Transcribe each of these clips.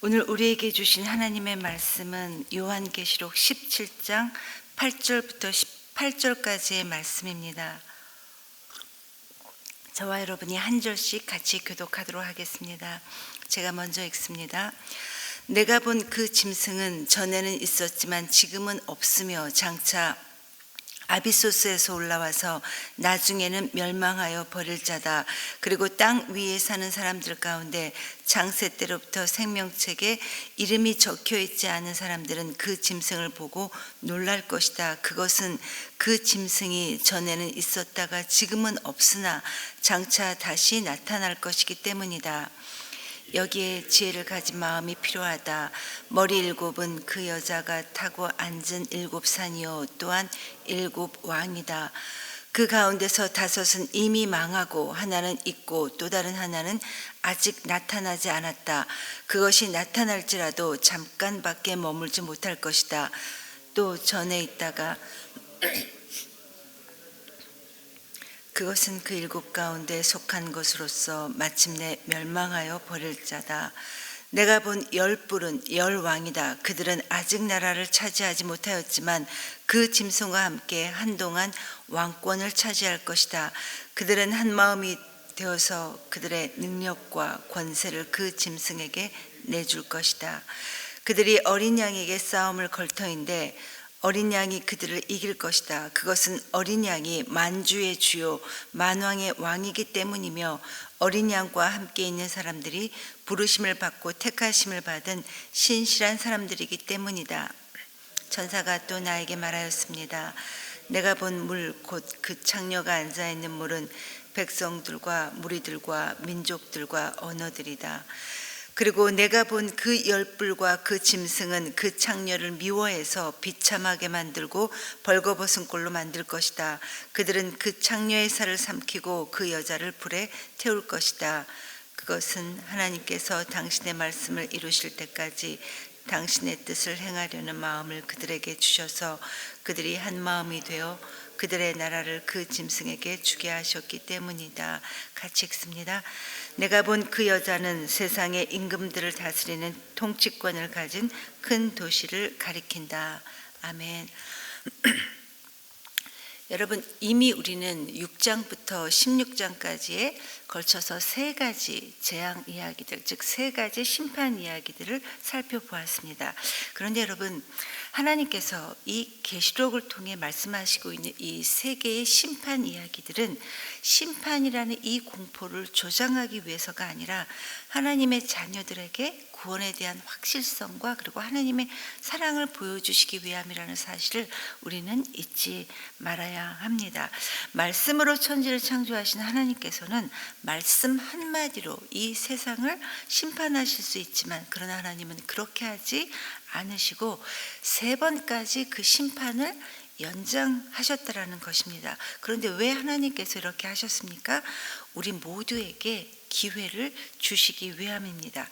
오늘 우리에게 주신 하나님의 말씀은 요한계시록 17장 8절부터 18절까지의 말씀입니다. 저와 여러분이 한 절씩 같이 교독하도록 하겠습니다. 제가 먼저 읽습니다. 내가 본 그 짐승은 전에는 있었지만 지금은 없으며 장차 아비소스에서 올라와서 나중에는 멸망하여 버릴 자다. 그리고 땅 위에 사는 사람들 가운데 창세 때로부터 생명책에 이름이 적혀 있지 않은 사람들은 그 짐승을 보고 놀랄 것이다. 그것은 그 짐승이 전에는 있었다가 지금은 없으나 장차 다시 나타날 것이기 때문이다. 여기에 지혜를 가진 마음이 필요하다. 머리 일곱은 그 여자가 타고 앉은 일곱 산이요 또한 일곱 왕이다. 그 가운데서 다섯은 이미 망하고 하나는 있고 또 다른 하나는 아직 나타나지 않았다. 그것이 나타날지라도 잠깐밖에 머물지 못할 것이다. 또 전에 있다가 그것은 그 일곱 가운데 속한 것으로서 마침내 멸망하여 버릴 자다. 내가 본 열 뿔은 열 왕이다. 그들은 아직 나라를 차지하지 못하였지만 그 짐승과 함께 한동안 왕권을 차지할 것이다. 그들은 한 마음이 되어서 그들의 능력과 권세를 그 짐승에게 내줄 것이다. 그들이 어린 양에게 싸움을 걸 터인데 어린 양이 그들을 이길 것이다. 그것은 어린 양이 만주의 주요 만왕의 왕이기 때문이며 어린 양과 함께 있는 사람들이 부르심을 받고 택하심을 받은 신실한 사람들이기 때문이다. 천사가 또 나에게 말하였습니다. 내가 본 물 곧 그 창녀가 앉아있는 물은 백성들과 무리들과 민족들과 언어들이다. 그리고 내가 본 그 열뿔과 그 짐승은 그 창녀를 미워해서 비참하게 만들고 벌거벗은 꼴로 만들 것이다. 그들은 그 창녀의 살을 삼키고 그 여자를 불에 태울 것이다. 그것은 하나님께서 당신의 말씀을 이루실 때까지 당신의 뜻을 행하려는 마음을 그들에게 주셔서 그들이 한 마음이 되어 그들의 나라를 그 짐승에게 주게 하셨기 때문이다. 같이 읽습니다. 내가 본 그 여자는 세상의 임금들을 다스리는 통치권을 가진 큰 도시를 가리킨다. 아멘. 여러분, 이미 우리는 6장부터 16장까지에 걸쳐서 세 가지 재앙 이야기들, 즉 세 가지 심판 이야기들을 살펴보았습니다. 그런데 여러분, 하나님께서 이 계시록을 통해 말씀하시고 있는 이 세 개의 심판 이야기들은 심판이라는 이 공포를 조장하기 위해서가 아니라 하나님의 자녀들에게 구원에 대한 확실성과 그리고 하나님의 사랑을 보여주시기 위함이라는 사실을 우리는 잊지 말아야 합니다. 말씀으로 천지를 창조하신 하나님께서는 말씀 한마디로 이 세상을 심판하실 수 있지만 그러나 하나님은 그렇게 하지 않으시고 세 번까지 그 심판을 연장하셨다라는 것입니다. 그런데 왜 하나님께서 이렇게 하셨습니까? 우리 모두에게 기회를 주시기 위함입니다.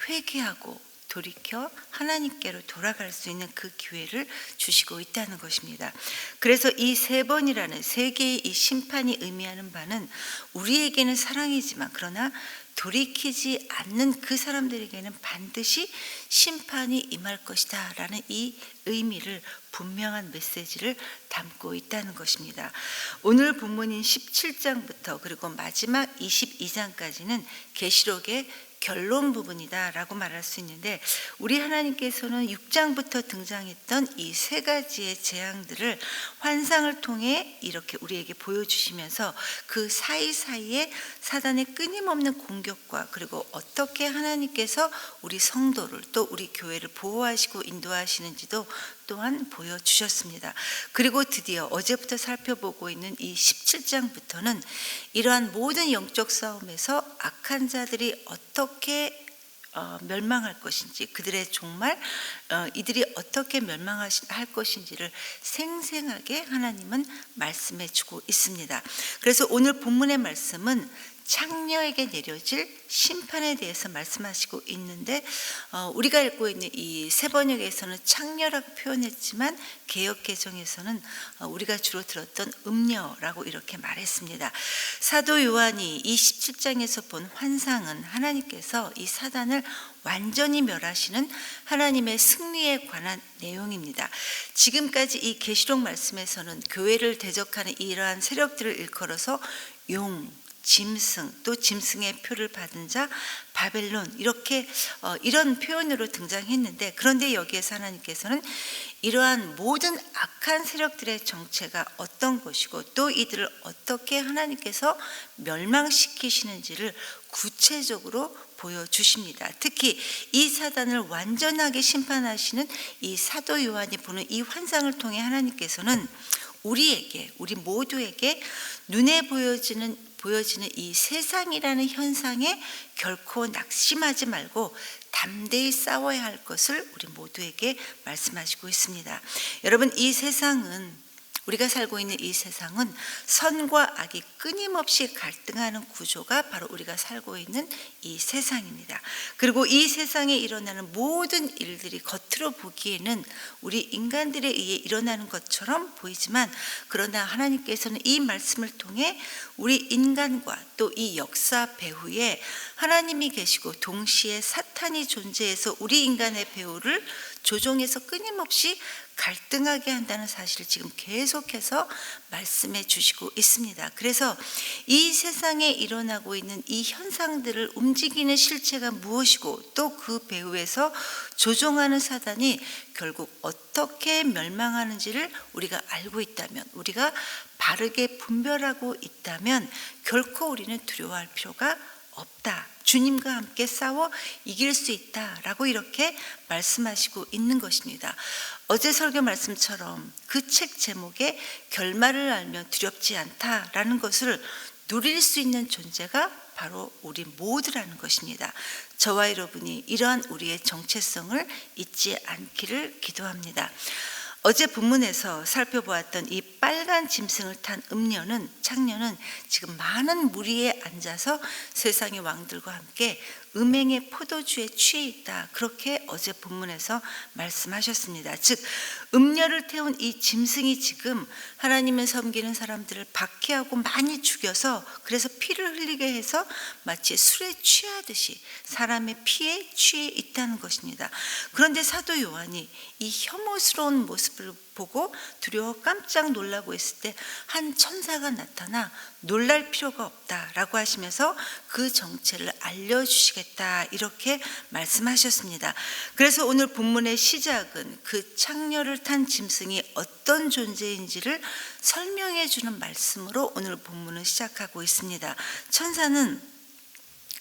회개하고 돌이켜 하나님께로 돌아갈 수 있는 그 기회를 주시고 있다는 것입니다. 그래서 이 세 번이라는 세 개의 이 심판이 의미하는 바는 우리에게는 사랑이지만 그러나 돌이키지 않는 그 사람들에게는 반드시 심판이 임할 것이다 라는 이 의미를 분명한 메시지를 담고 있다는 것입니다. 오늘 본문인 17장부터 그리고 마지막 22장까지는 계시록의 결론 부분이다 라고 말할 수 있는데 우리 하나님께서는 6장부터 등장했던 이 세 가지의 재앙들을 환상을 통해 이렇게 우리에게 보여주시면서 그 사이사이에 사단의 끊임없는 공격과 그리고 어떻게 하나님께서 우리 성도를 또 우리 교회를 보호하시고 인도하시는지도 또한 보여주셨습니다. 그리고 드디어 어제부터 살펴보고 있는 이 17장부터는 이러한 모든 영적 싸움에서 악한 자들이 어떻게 멸망할 것인지 그들의 정말 이들이 어떻게 멸망할 것인지를 생생하게 하나님은 말씀해 주고 있습니다. 그래서 오늘 본문의 말씀은 창녀에게 내려질 심판에 대해서 말씀하시고 있는데 우리가 읽고 있는 이 세 번역에서는 창녀라고 표현했지만 개역 개정에서는 우리가 주로 들었던 음녀라고 이렇게 말했습니다. 사도 요한이 이 17장에서 본 환상은 하나님께서 이 사단을 완전히 멸하시는 하나님의 승리에 관한 내용입니다. 지금까지 이 계시록 말씀에서는 교회를 대적하는 이러한 세력들을 일컬어서 용, 짐승, 또 짐승의 표를 받은 자, 바벨론 이렇게 이런 표현으로 등장했는데, 그런데 여기에서 하나님께서는 이러한 모든 악한 세력들의 정체가 어떤 것이고 또 이들을 어떻게 하나님께서 멸망시키시는지를 구체적으로 보여주십니다. 특히 이 사단을 완전하게 심판하시는 이 사도 요한이 보는 이 환상을 통해 하나님께서는 우리 모두에게 눈에 보여지는 이 세상이라는 현상에 결코 낙심하지 말고 담대히 싸워야 할 것을 우리 모두에게 말씀하시고 있습니다. 여러분, 이 세상은, 우리가 살고 있는 이 세상은 선과 악이 끊임없이 갈등하는 구조가 바로 우리가 살고 있는 이 세상입니다. 그리고 이 세상에 일어나는 모든 일들이 겉으로 보기에는 우리 인간들에 의해 일어나는 것처럼 보이지만, 그러나 하나님께서는 이 말씀을 통해 우리 인간과 또 이 역사 배후에 하나님이 계시고 동시에 사탄이 존재해서 우리 인간의 배후를 조종해서 끊임없이 갈등하게 한다는 사실을 지금 계속해서 말씀해 주시고 있습니다. 그래서 이 세상에 일어나고 있는 이 현상들을 움직이는 실체가 무엇이고 또 그 배후에서 조종하는 사단이 결국 어떻게 멸망하는지를 우리가 알고 있다면, 우리가 바르게 분별하고 있다면 결코 우리는 두려워할 필요가 없다. 주님과 함께 싸워 이길 수 있다라고 이렇게 말씀하시고 있는 것입니다. 어제 설교 말씀처럼 그 책 제목에 결말을 알면 두렵지 않다라는 것을 누릴 수 있는 존재가 바로 우리 모두라는 것입니다. 저와 여러분이 이러한 우리의 정체성을 잊지 않기를 기도합니다. 어제 본문에서 살펴보았던 이 빨간 짐승을 탄 창녀는 지금 많은 무리에 앉아서 세상의 왕들과 함께 음행의 포도주에 취해 있다. 그렇게 어제 본문에서 말씀하셨습니다. 즉 음녀를 태운 이 짐승이 지금 하나님을 섬기는 사람들을 박해하고 많이 죽여서, 그래서 피를 흘리게 해서 마치 술에 취하듯이 사람의 피에 취해 있다는 것입니다. 그런데 사도 요한이 이 혐오스러운 모습을 보고 두려워 깜짝 놀라고 있을 때 한 천사가 나타나 놀랄 필요가 없다라고 하시면서 그 정체를 알려주시겠다 이렇게 말씀하셨습니다. 그래서 오늘 본문의 시작은 그 창녀를 탄 짐승이 어떤 존재인지를 설명해 주는 말씀으로 오늘 본문을 시작하고 있습니다. 천사는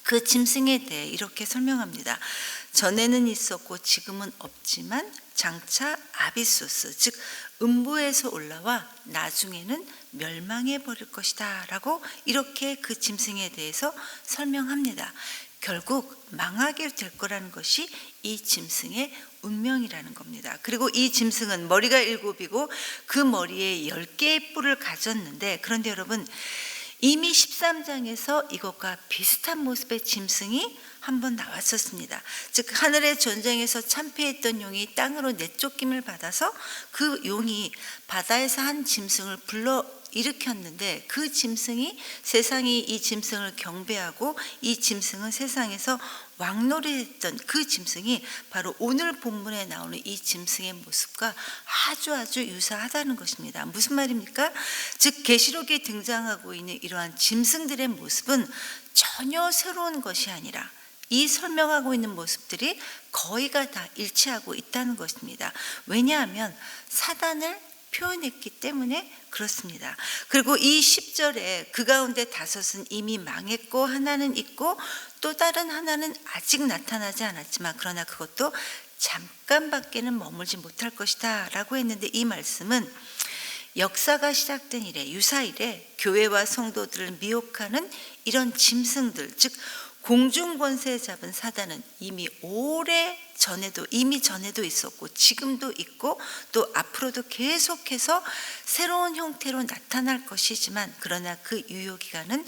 그 짐승에 대해 이렇게 설명합니다. 전에는 있었고 지금은 없지만 장차 아비소스, 즉 음부에서 올라와 나중에는 멸망해 버릴 것이다 라고 이렇게 그 짐승에 대해서 설명합니다. 결국 망하게 될 거라는 것이 이 짐승의 운명이라는 겁니다. 그리고 이 짐승은 머리가 7이고 그 머리에 10개의 뿔을 가졌는데, 그런데 여러분, 이미 13장에서 이것과 비슷한 모습의 짐승이 한번 나왔었습니다. 즉 하늘의 전쟁에서 참패했던 용이 땅으로 내쫓김을 받아서 그 용이 바다에서 한 짐승을 불러 일으켰는데, 그 짐승이, 세상이 이 짐승을 경배하고 이 짐승은 세상에서 왕노릇했던 그 짐승이 바로 오늘 본문에 나오는 이 짐승의 모습과 아주 유사하다는 것입니다. 무슨 말입니까? 즉 계시록에 등장하고 있는 이러한 짐승들의 모습은 전혀 새로운 것이 아니라 이 설명하고 있는 모습들이 거의가 다 일치하고 있다는 것입니다. 왜냐하면 사단을 표현했기 때문에 그렇습니다. 그리고 이 10절에 그 가운데 5은 이미 망했고 하나는 있고 또 다른 하나는 아직 나타나지 않았지만 그러나 그것도 잠깐밖에는 머물지 못할 것이다 라고 했는데, 이 말씀은 역사가 시작된 이래, 유사 이래 교회와 성도들을 미혹하는 이런 짐승들, 즉 공중 권세 잡은 사단은 이미 전에도 있었고 지금도 있고 또 앞으로도 계속해서 새로운 형태로 나타날 것이지만, 그러나 그 유효기간은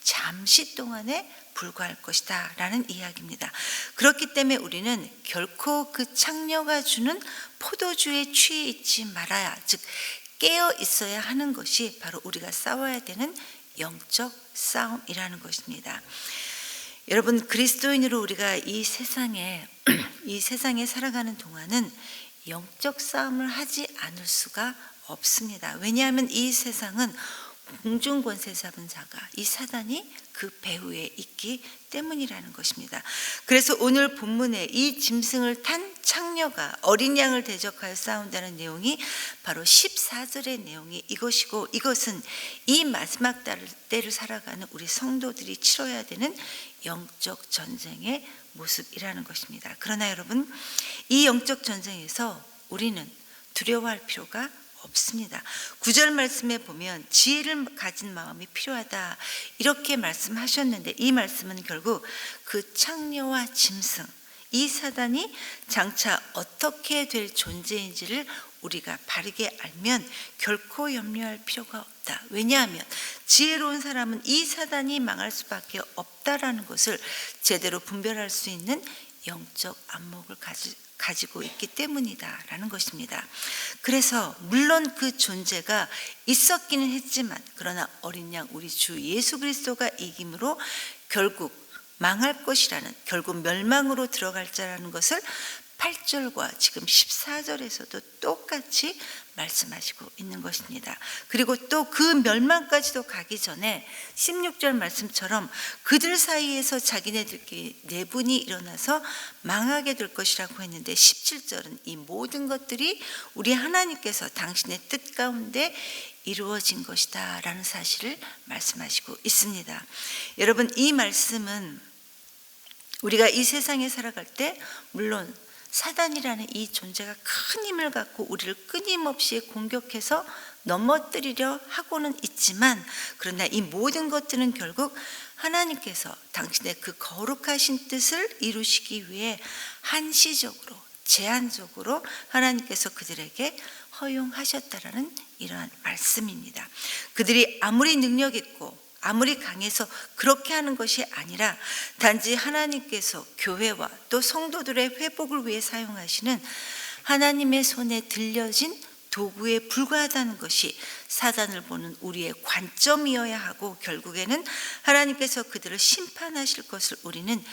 잠시 동안에 불과할 것이다 라는 이야기입니다. 그렇기 때문에 우리는 결코 그 창녀가 주는 포도주에 취해 있지 말아야, 즉 깨어 있어야 하는 것이 바로 우리가 싸워야 되는 영적 싸움이라는 것입니다. 여러분, 그리스도인으로 우리가 이 세상에 살아가는 동안은 영적 싸움을 하지 않을 수가 없습니다. 왜냐하면 이 세상은 공중권세 잡은 자가, 이 사단이 그 배후에 있기 때문이라는 것입니다. 그래서 오늘 본문에 이 짐승을 탄 창녀가 어린 양을 대적하여 싸운다는 내용이 바로 14절의 내용이 이것이고, 이것은 이 마지막 때를 살아가는 우리 성도들이 치러야 되는 영적 전쟁의 모습이라는 것입니다. 그러나 여러분, 이 영적 전쟁에서 우리는 두려워할 필요가 없습니다. 9절 말씀에 보면 지혜를 가진 마음이 필요하다 이렇게 말씀하셨는데, 이 말씀은 결국 그 창녀와 짐승, 이 사단이 장차 어떻게 될 존재인지를 우리가 바르게 알면 결코 염려할 필요가 없다. 왜냐하면 지혜로운 사람은 이 사단이 망할 수밖에 없다라는 것을 제대로 분별할 수 있는 영적 안목을 가지고 있기 때문이다라는 것입니다. 그래서 물론 그 존재가 있었기는 했지만, 그러나 어린 양 우리 주 예수 그리스도가 이김으로 결국 망할 것이라는, 결국 멸망으로 들어갈 자라는 것을 8절과 지금 14절에서도 똑같이 말씀하시고 있는 것입니다. 그리고 또 그 멸망까지도 가기 전에 16절 말씀처럼 그들 사이에서 자기네들끼리 내분이 일어나서 망하게 될 것이라고 했는데, 17절은 이 모든 것들이 우리 하나님께서 당신의 뜻 가운데 이루어진 것이다 라는 사실을 말씀하시고 있습니다. 여러분, 이 말씀은 우리가 이 세상에 살아갈 때 물론 사단이라는 이 존재가 큰 힘을 갖고 우리를 끊임없이 공격해서 넘어뜨리려 하고는 있지만, 그러나 이 모든 것들은 결국 하나님께서 당신의 그 거룩하신 뜻을 이루시기 위해 한시적으로, 제한적으로 하나님께서 그들에게 허용하셨다라는 이러한 말씀입니다. 그들이 아무리 능력 있고 아무리 강해서 그렇게 하는 것이 아니라 단지 하나님께서 교회와 또 성도들의 회복을 위해 사용하시는 하나님의 손에 들려진 도구에 불과하다는 것이 사단을 보는 우리의 관점이어야 하고, 결국에는 하나님께서 그들을 심판하실 것을 우리는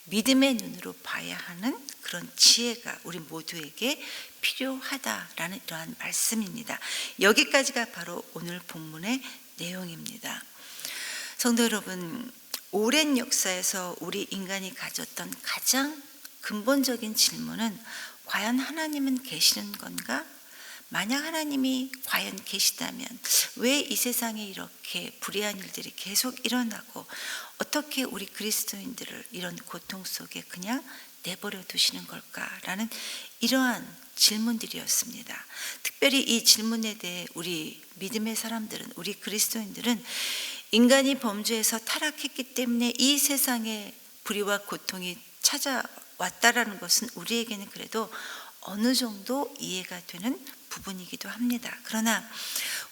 믿음의 눈으로 봐야 하는 그런 지혜가 우리 모두에게 필요하다라는 이러한 말씀입니다. 여기까지가 바로 오늘 본문의 내용입니다. 성도 여러분, 오랜 역사에서 우리 인간이 가졌던 가장 근본적인 질문은 과연 하나님은 계시는 건가? 만약 하나님이 과연 계시다면 왜 이 세상에 이렇게 불의한 일들이 계속 일어나고 어떻게 우리 그리스도인들을 이런 고통 속에 그냥 내버려 두시는 걸까라는 이러한 질문들이었습니다. 특별히 이 질문에 대해 우리 믿음의 사람들은, 우리 그리스도인들은 인간이 범죄에서 타락했기 때문에 이 세상에 불의와 고통이 찾아왔다라는 것은 우리에게는 그래도 어느 정도 이해가 되는 부분이기도 합니다. 그러나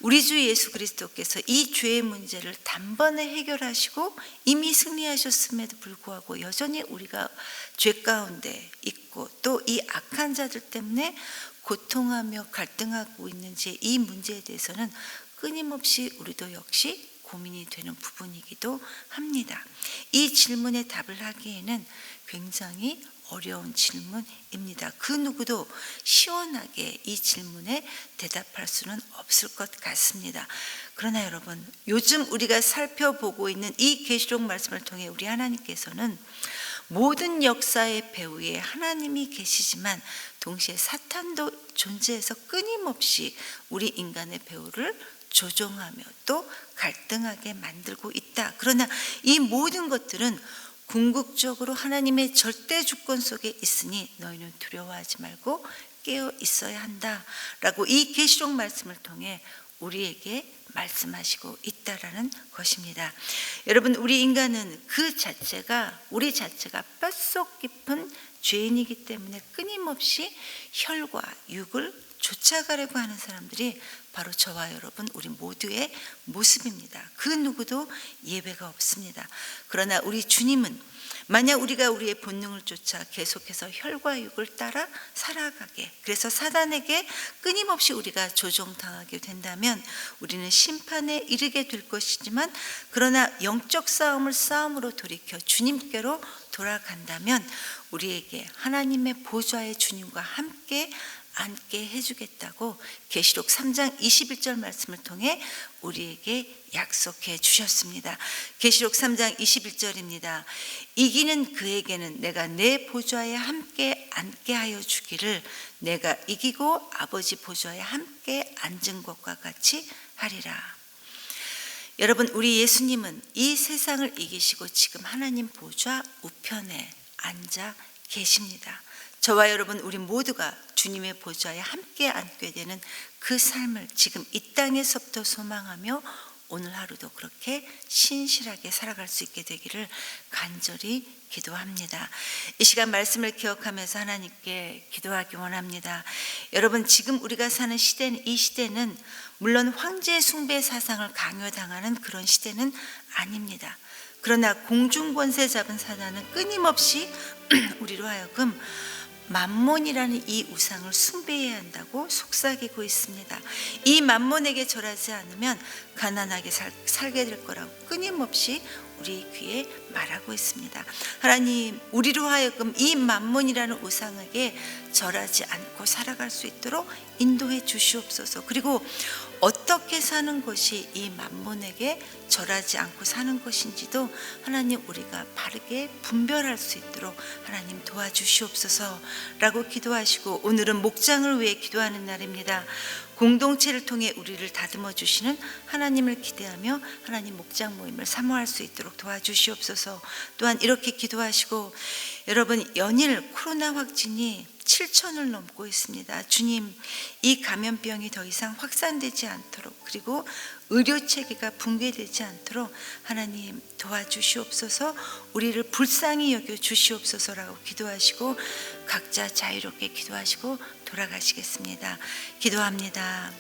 우리 주 예수 그리스도께서 이 죄의 문제를 단번에 해결하시고 이미 승리하셨음에도 불구하고 여전히 우리가 죄 가운데 있고 또 이 악한 자들 때문에 고통하며 갈등하고 있는지, 이 문제에 대해서는 끊임없이 우리도 역시 고민이 되는 부분이기도 합니다. 이 질문에 답을 하기에는 굉장히 어려운 질문입니다. 그 누구도 시원하게 이 질문에 대답할 수는 없을 것 같습니다. 그러나 여러분, 요즘 우리가 살펴보고 있는 이 계시록 말씀을 통해 우리 하나님께서는 모든 역사의 배후에 하나님이 계시지만 동시에 사탄도 존재해서 끊임없이 우리 인간의 배후를 조종하며 또 갈등하게 만들고 있다. 그러나 이 모든 것들은 궁극적으로 하나님의 절대 주권 속에 있으니 너희는 두려워하지 말고 깨어 있어야 한다라고 이 계시록 말씀을 통해 우리에게 말씀하시고 있다라는 것입니다. 여러분, 우리 인간은 우리 자체가 뼛속 깊은 죄인이기 때문에 끊임없이 혈과 육을 쫓아가려고 하는 사람들이 바로 저와 여러분 우리 모두의 모습입니다. 그 누구도 예외가 없습니다. 그러나 우리 주님은 만약 우리가 우리의 본능을 쫓아 계속해서 혈과 육을 따라 살아가게, 그래서 사단에게 끊임없이 우리가 조종당하게 된다면 우리는 심판에 이르게 될 것이지만, 그러나 영적 싸움으로 돌이켜 주님께로 돌아간다면 우리에게 하나님의 보좌의 주님과 함께 앉게 해주겠다고 계시록 3장 21절 말씀을 통해 우리에게 약속해 주셨습니다. 계시록 3장 21절입니다. 이기는 그에게는 내가 내 보좌에 함께 앉게 하여 주기를, 내가 이기고 아버지 보좌에 함께 앉은 것과 같이 하리라. 여러분, 우리 예수님은 이 세상을 이기시고 지금 하나님 보좌 우편에 앉아 계십니다. 저와 여러분 우리 모두가 주님의 보좌에 함께 앉게 되는 그 삶을 지금 이 땅에서부터 소망하며 오늘 하루도 그렇게 신실하게 살아갈 수 있게 되기를 간절히 기도합니다. 이 시간 말씀을 기억하면서 하나님께 기도하기 원합니다. 여러분, 지금 우리가 사는 시대는, 이 시대는 물론 황제 숭배 사상을 강요당하는 그런 시대는 아닙니다. 그러나 공중권세 잡은 사단은 끊임없이 우리로 하여금 맘몬이라는 이 우상을 숭배해야 한다고 속삭이고 있습니다. 이 맘몬에게 절하지 않으면 가난하게 살게 될 거라고 끊임없이 우리 귀에 말하고 있습니다. 하나님, 우리로 하여금 이 맘몬이라는 우상에게 절하지 않고 살아갈 수 있도록 인도해 주시옵소서. 그리고 어떻게 사는 것이 이 맘몬에게 절하지 않고 사는 것인지도 하나님 우리가 바르게 분별할 수 있도록 하나님 도와주시옵소서 라고 기도하시고, 오늘은 목장을 위해 기도하는 날입니다. 공동체를 통해 우리를 다듬어 주시는 하나님을 기대하며 하나님 목장 모임을 사모할 수 있도록 도와주시옵소서. 또한 이렇게 기도하시고, 여러분, 연일 코로나 확진이 7,000을 넘고 있습니다. 주님, 이 감염병이 더 이상 확산되지 않도록, 그리고 의료 체계가 붕괴되지 않도록 하나님 도와주시옵소서. 우리를 불쌍히 여겨 주시옵소서라고 기도하시고 각자 자유롭게 기도하시고 돌아가시겠습니다. 기도합니다.